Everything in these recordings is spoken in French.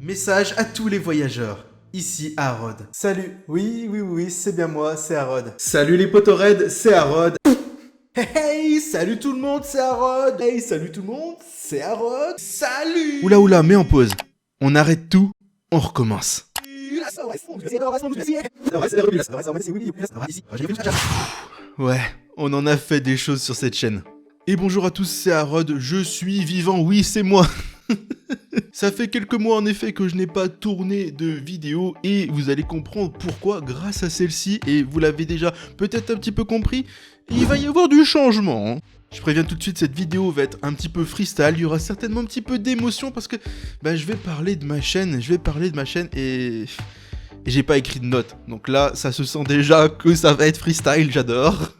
Message à tous les voyageurs. Ici Harod. Salut, oui, c'est bien moi, c'est Harod. Salut les potoreds, c'est Harod. Hey, salut tout le monde, c'est Harod. Hey, salut tout le monde, c'est Harod. Salut. Oula, mets en pause. On arrête tout, on recommence. Ouais, on en a fait des choses sur cette chaîne. Et bonjour à tous, c'est Harod, je suis vivant, oui c'est moi. Ça fait quelques mois en effet que je n'ai pas tourné de vidéo et vous allez comprendre pourquoi grâce à celle-ci, et vous l'avez déjà peut-être un petit peu compris, il va y avoir du changement. Hein. Je préviens tout de suite, cette vidéo va être un petit peu freestyle, il y aura certainement un petit peu d'émotion parce que je vais parler de ma chaîne, et j'ai pas écrit de notes. Donc là, ça se sent déjà que ça va être freestyle, j'adore.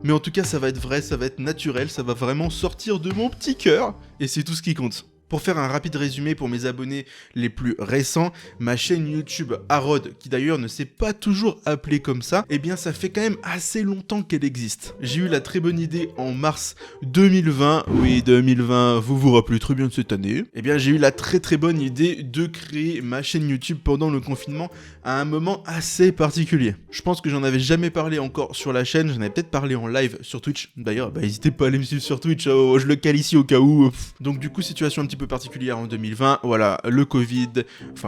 Mais en tout cas, ça va être vrai, ça va être naturel, ça va vraiment sortir de mon petit cœur et c'est tout ce qui compte. Pour faire un rapide résumé pour mes abonnés les plus récents, ma chaîne YouTube Harod, qui d'ailleurs ne s'est pas toujours appelée comme ça, eh bien ça fait quand même assez longtemps qu'elle existe. J'ai eu la très bonne idée en mars 2020, oui 2020, vous vous rappelez très bien de cette année, eh bien j'ai eu la très bonne idée de créer ma chaîne YouTube pendant le confinement à un moment assez particulier. Je pense que j'en avais jamais parlé encore sur la chaîne, j'en avais peut-être parlé en live sur Twitch, d'ailleurs n'hésitez pas à aller me suivre sur Twitch, je le cale ici au cas où. Donc du coup situation un petit peu particulière en 2020, voilà, le Covid,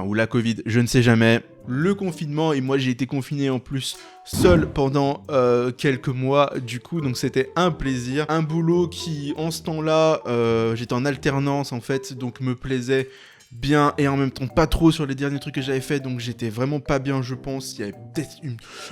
ou la Covid, je ne sais jamais, le confinement, et moi j'ai été confiné en plus seul pendant quelques mois, du coup, donc c'était un plaisir, un boulot qui, en ce temps-là, j'étais en alternance en fait, donc me plaisait bien et en même temps pas trop sur les derniers trucs que j'avais fait, donc j'étais vraiment pas bien, je pense, il y avait peut-être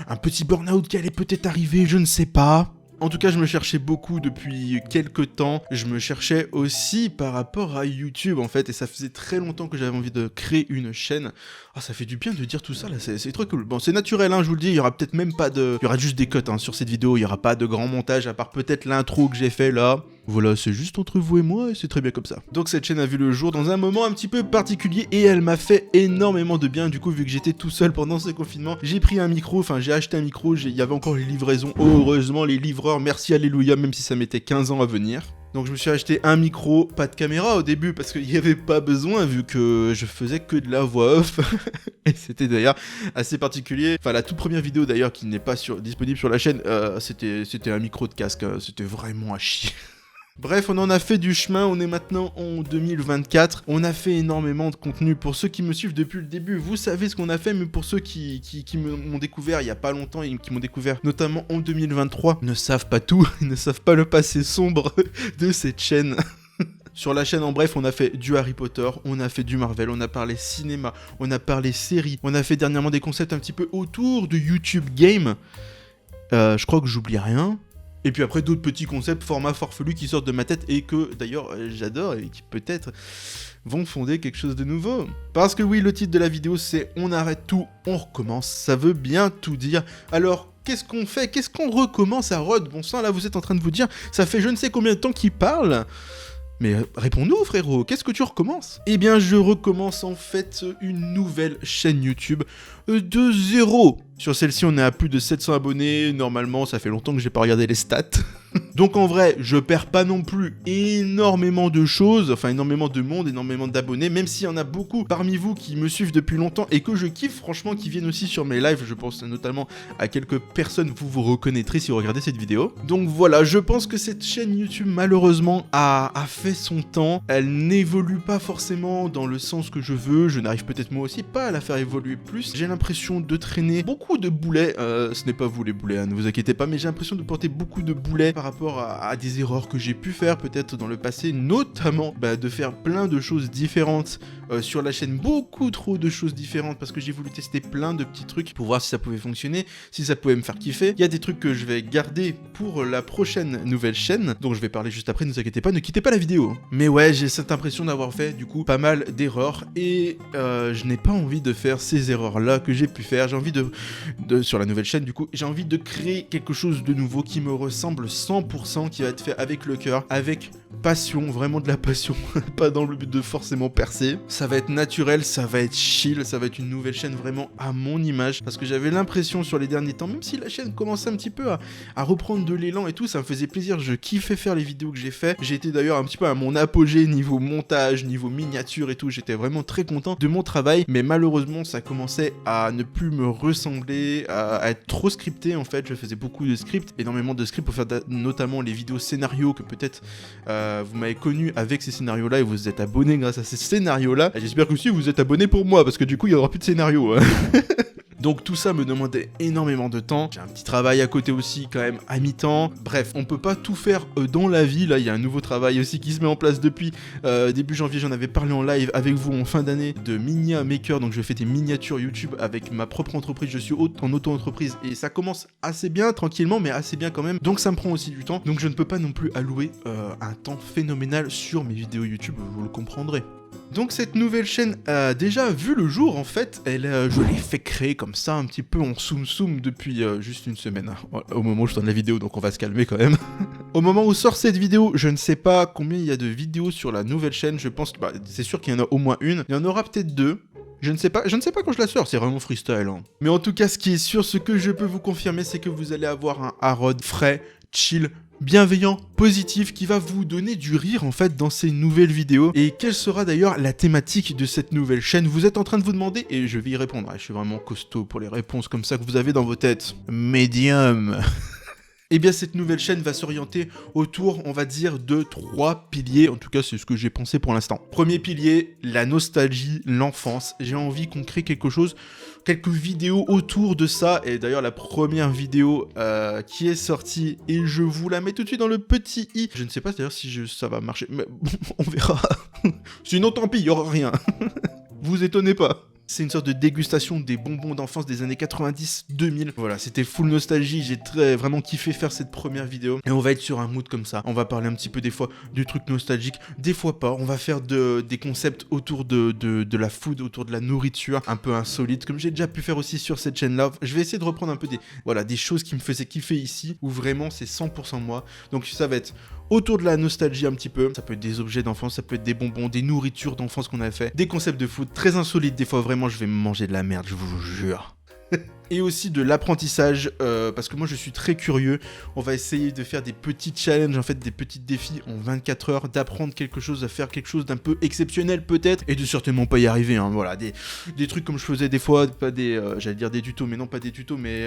un petit burn-out qui allait peut-être arriver, je ne sais pas. En tout cas, je me cherchais beaucoup depuis quelques temps. Je me cherchais aussi par rapport à YouTube, en fait. Et ça faisait très longtemps que j'avais envie de créer une chaîne. Ah, ça fait du bien de dire tout ça, là. C'est trop cool. Bon, c'est naturel, hein, je vous le dis. Il y aura peut-être même pas de... Il y aura juste des cuts, hein, sur cette vidéo. Il y aura pas de grand montage, à part peut-être l'intro que j'ai fait, là. Voilà, c'est juste entre vous et moi, et c'est très bien comme ça. Donc cette chaîne a vu le jour dans un moment un petit peu particulier, et elle m'a fait énormément de bien. Du coup, vu que j'étais tout seul pendant ce confinement, j'ai pris un micro, j'ai acheté un micro, il y avait encore les livraisons. Heureusement, les livreurs, merci, alléluia, même si ça mettait 15 ans à venir. Donc je me suis acheté un micro, pas de caméra au début, parce qu'il n'y avait pas besoin, vu que je faisais que de la voix off. Et c'était d'ailleurs assez particulier. Enfin, la toute première vidéo d'ailleurs, qui n'est pas disponible sur la chaîne, c'était un micro de casque, c'était vraiment à chier. Bref, on en a fait du chemin, on est maintenant en 2024, on a fait énormément de contenu. Pour ceux qui me suivent depuis le début, vous savez ce qu'on a fait, mais pour ceux qui m'ont découvert il y a pas longtemps et qui m'ont découvert notamment en 2023, ne savent pas tout, ils ne savent pas le passé sombre de cette chaîne. Sur la chaîne, en bref, on a fait du Harry Potter, on a fait du Marvel, on a parlé cinéma, on a parlé séries, on a fait dernièrement des concepts un petit peu autour de YouTube Game. Je crois que j'oublie rien. Et puis après d'autres petits concepts, formats farfelus qui sortent de ma tête et que d'ailleurs j'adore et qui peut-être vont fonder quelque chose de nouveau. Parce que oui, le titre de la vidéo c'est On arrête tout, on recommence, ça veut bien tout dire. Alors qu'est-ce qu'on fait? Qu'est-ce qu'on recommence à Rod? Bon sang, là vous êtes en train de vous dire, ça fait je ne sais combien de temps qu'il parle. Mais réponds-nous frérot, qu'est-ce que tu recommences? Eh bien je recommence en fait une nouvelle chaîne YouTube de zéro. Sur celle-ci on est à plus de 700 abonnés, normalement ça fait longtemps que j'ai pas regardé les stats. Donc en vrai, je perds pas non plus énormément de choses, énormément de monde, énormément d'abonnés, même s'il y en a beaucoup parmi vous qui me suivent depuis longtemps et que je kiffe franchement, qui viennent aussi sur mes lives, je pense notamment à quelques personnes, vous reconnaîtrez si vous regardez cette vidéo. Donc voilà, je pense que cette chaîne YouTube malheureusement a fait son temps, elle n'évolue pas forcément dans le sens que je veux, je n'arrive peut-être moi aussi pas à la faire évoluer plus, j'ai l'impression de traîner beaucoup de boulets, ce n'est pas vous les boulets, hein, ne vous inquiétez pas, mais j'ai l'impression de porter beaucoup de boulets par rapport à des erreurs que j'ai pu faire peut-être dans le passé, notamment de faire plein de choses différentes sur la chaîne, beaucoup trop de choses différentes parce que j'ai voulu tester plein de petits trucs pour voir si ça pouvait fonctionner, si ça pouvait me faire kiffer. Il y a des trucs que je vais garder pour la prochaine nouvelle chaîne, dont je vais parler juste après, ne vous inquiétez pas, ne quittez pas la vidéo. Mais ouais, j'ai cette impression d'avoir fait du coup pas mal d'erreurs et je n'ai pas envie de faire ces erreurs là que j'ai pu faire, j'ai envie sur la nouvelle chaîne du coup, j'ai envie de créer quelque chose de nouveau qui me ressemble 100%, qui va être fait avec le cœur, avec passion, vraiment de la passion, pas dans le but de forcément percer. Ça va être naturel, ça va être chill, ça va être une nouvelle chaîne vraiment à mon image, parce que j'avais l'impression sur les derniers temps, même si la chaîne commençait un petit peu à reprendre de l'élan et tout, ça me faisait plaisir, je kiffais faire les vidéos que j'ai fait. J'ai été d'ailleurs un petit peu à mon apogée niveau montage, niveau miniature et tout, j'étais vraiment très content de mon travail, mais malheureusement ça commençait à ne plus me ressembler, à être trop scripté en fait. Je faisais beaucoup de scripts, énormément de scripts pour faire notamment les vidéos scénarios que peut-être vous m'avez connu avec ces scénarios-là et vous êtes abonné grâce à ces scénarios-là. Et j'espère que aussi vous êtes abonné pour moi, parce que du coup il n'y aura plus de scénarios. Donc tout ça me demandait énormément de temps. J'ai un petit travail à côté aussi quand même à mi-temps. Bref, on peut pas tout faire dans la vie. Là, il y a un nouveau travail aussi qui se met en place depuis début janvier. J'en avais parlé en live avec vous en fin d'année de Minia Maker. Donc je fais des miniatures YouTube avec ma propre entreprise. Je suis en auto-entreprise et ça commence assez bien, tranquillement, mais assez bien quand même. Donc ça me prend aussi du temps. Donc je ne peux pas non plus allouer un temps phénoménal sur mes vidéos YouTube, vous le comprendrez. Donc cette nouvelle chaîne a déjà vu le jour en fait, je l'ai fait créer comme ça un petit peu en soum depuis juste une semaine, au moment où je tourne la vidéo, donc on va se calmer quand même. Au moment où sort cette vidéo, je ne sais pas combien il y a de vidéos sur la nouvelle chaîne, je pense que c'est sûr qu'il y en a au moins une, il y en aura peut-être deux. Je ne sais pas quand je la sors, c'est vraiment freestyle. Hein. Mais en tout cas, ce qui est sûr, ce que je peux vous confirmer, c'est que vous allez avoir un Harrod frais, chill, bienveillant, positif, qui va vous donner du rire en fait dans ces nouvelles vidéos. Et quelle sera d'ailleurs la thématique de cette nouvelle chaîne? Vous êtes en train de vous demander, et je vais y répondre. Je suis vraiment costaud pour les réponses comme ça que vous avez dans vos têtes. Médium. Eh bien, cette nouvelle chaîne va s'orienter autour, on va dire, de 3 piliers. En tout cas, c'est ce que j'ai pensé pour l'instant. Premier pilier, la nostalgie, l'enfance. J'ai envie qu'on crée quelque chose, quelques vidéos autour de ça. Et d'ailleurs, la première vidéo qui est sortie, et je vous la mets tout de suite dans le petit i. Je ne sais pas d'ailleurs si ça va marcher, mais bon, on verra. Sinon, tant pis, il n'y aura rien. Vous étonnez pas. C'est une sorte de dégustation des bonbons d'enfance des années 90-2000. Voilà, c'était full nostalgie, j'ai vraiment kiffé faire cette première vidéo. Et on va être sur un mood comme ça. On va parler un petit peu des fois du truc nostalgique, des fois pas. On va faire des concepts autour de la food, autour de la nourriture, un peu insolite, comme j'ai déjà pu faire aussi sur cette chaîne-là. Je vais essayer de reprendre un peu des choses qui me faisaient kiffer ici, où vraiment c'est 100% moi. Donc ça va être autour de la nostalgie un petit peu. Ça peut être des objets d'enfance, ça peut être des bonbons, des nourritures d'enfance qu'on a fait, des concepts de food très insolites, des fois vraiment je vais me manger de la merde, je vous jure. Et aussi de l'apprentissage, parce que moi je suis très curieux. On va essayer de faire des petits challenges, en fait des petits défis en 24 heures, d'apprendre quelque chose, à faire quelque chose d'un peu exceptionnel peut-être, et de certainement pas y arriver, hein. Voilà, des trucs comme je faisais des fois, pas j'allais dire des tutos, mais non pas des tutos, mais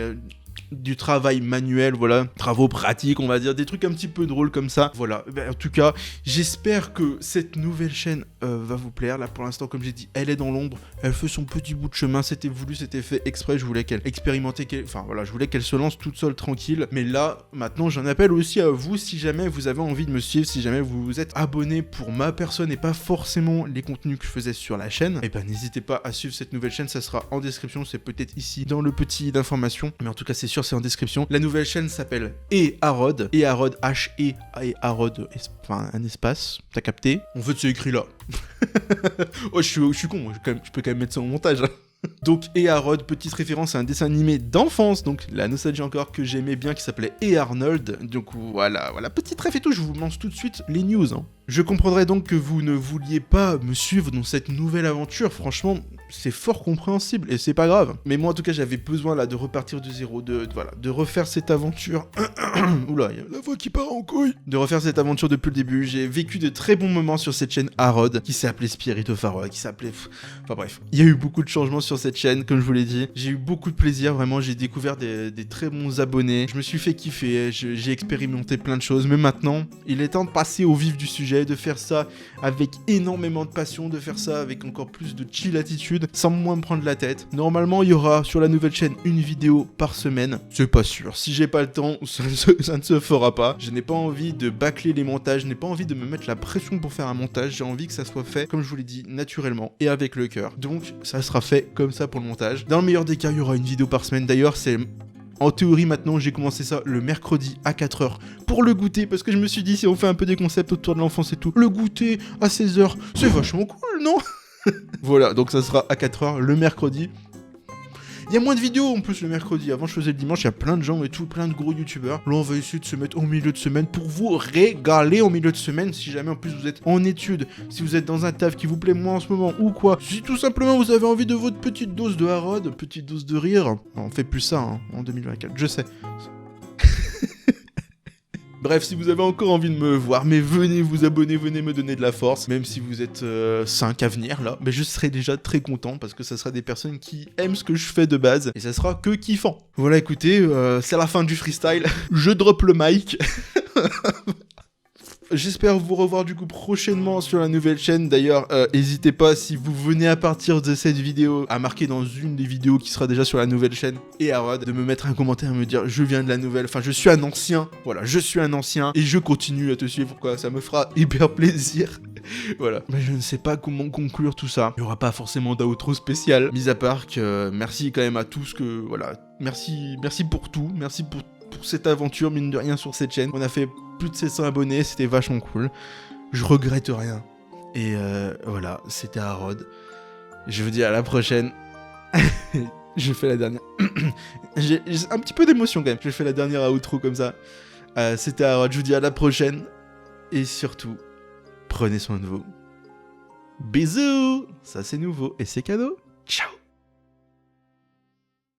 du travail manuel, voilà, travaux pratiques, on va dire, des trucs un petit peu drôles comme ça. Voilà, en tout cas, j'espère que cette nouvelle chaîne va vous plaire. Là pour l'instant, comme j'ai dit, elle est dans l'ombre, elle fait son petit bout de chemin, c'était voulu, c'était fait exprès, je voulais qu'elle expérimente, enfin voilà, je voulais qu'elle se lance toute seule, tranquille. Mais là, maintenant, j'en appelle aussi à vous, si jamais vous avez envie de me suivre, si jamais vous vous êtes abonné pour ma personne et pas forcément les contenus que je faisais sur la chaîne, et ben n'hésitez pas à suivre cette nouvelle chaîne, ça sera en description, c'est peut-être ici dans le petit i d'information, mais en tout cas c'est sûr, c'est en description. La nouvelle chaîne s'appelle Harrod, H-E, et Harrod, enfin un espace, t'as capté? En fait c'est écrit là. Oh je suis con, je peux quand même mettre ça au montage. Donc Harrod, petite référence à un dessin animé d'enfance, donc la nostalgie encore, que j'aimais bien, qui s'appelait Arnold. Donc voilà, petite ref et tout, je vous lance tout de suite les news. Hein. Je comprendrais donc que vous ne vouliez pas me suivre dans cette nouvelle aventure, franchement, c'est fort compréhensible et c'est pas grave. Mais moi en tout cas j'avais besoin là de repartir de zéro, de refaire cette aventure. Oula, il y a la voix qui part en couille. De refaire cette aventure depuis le début. J'ai vécu de très bons moments sur cette chaîne Harrod, qui s'est appelée Spirit of Harrod, qui s'appelait... Enfin bref, il y a eu beaucoup de changements sur cette chaîne, comme je vous l'ai dit. J'ai eu beaucoup de plaisir, vraiment, j'ai découvert des très bons abonnés. Je me suis fait kiffer, j'ai expérimenté plein de choses. Mais maintenant, il est temps de passer au vif du sujet, de faire ça avec énormément de passion, de faire ça avec encore plus de chill attitude, sans moins me prendre la tête. Normalement, il y aura sur la nouvelle chaîne une vidéo par semaine. C'est pas sûr. Si j'ai pas le temps, ça ne se fera pas. Je n'ai pas envie de bâcler les montages, je n'ai pas envie de me mettre la pression pour faire un montage. J'ai envie que ça soit fait, comme je vous l'ai dit, naturellement et avec le cœur. Donc, ça sera fait comme ça pour le montage. Dans le meilleur des cas, il y aura une vidéo par semaine. D'ailleurs, c'est... En théorie, maintenant, j'ai commencé ça le mercredi à 4h pour le goûter, parce que je me suis dit, si on fait un peu des concepts autour de l'enfance et tout, le goûter à 16h, c'est vachement cool, non? Voilà, donc ça sera à 4h le mercredi. Il y a moins de vidéos en plus le mercredi. Avant je faisais le dimanche, il y a plein de gens et tout, plein de gros youtubeurs. Là on va essayer de se mettre au milieu de semaine pour vous régaler au milieu de semaine. Si jamais en plus vous êtes en études, si vous êtes dans un taf qui vous plaît moins en ce moment ou quoi. Si tout simplement vous avez envie de votre petite dose de Harrod, petite dose de rire. On fait plus ça hein, en 2024, je sais. Bref, si vous avez encore envie de me voir, mais venez vous abonner, venez me donner de la force. Même si vous êtes 5 à venir là, mais je serai déjà très content parce que ça sera des personnes qui aiment ce que je fais de base et ça sera que kiffant. Voilà, écoutez, c'est la fin du freestyle. Je drop le mic. J'espère vous revoir du coup prochainement sur la nouvelle chaîne. D'ailleurs, n'hésitez pas si vous venez à partir de cette vidéo à marquer dans une des vidéos qui sera déjà sur la nouvelle chaîne et Harrod de me mettre un commentaire et me dire je viens de la nouvelle. Enfin, je suis un ancien. Voilà, je suis un ancien et je continue à te suivre quoi. Ça me fera hyper plaisir. Voilà. Mais je ne sais pas comment conclure tout ça. Il n'y aura pas forcément d'outro spécial. Mis à part que merci quand même à tous que voilà. Merci pour tout. Merci pour cette aventure mine de rien sur cette chaîne. On a fait plus de 700 abonnés, c'était vachement cool. Je regrette rien. Et voilà, c'était Harrod. Je vous dis à la prochaine. Je fais la dernière. J'ai un petit peu d'émotion quand même. Je fais la dernière outro comme ça. C'était Harrod, je vous dis à la prochaine. Et surtout, prenez soin de vous. Bisous. Ça c'est nouveau et c'est cadeau.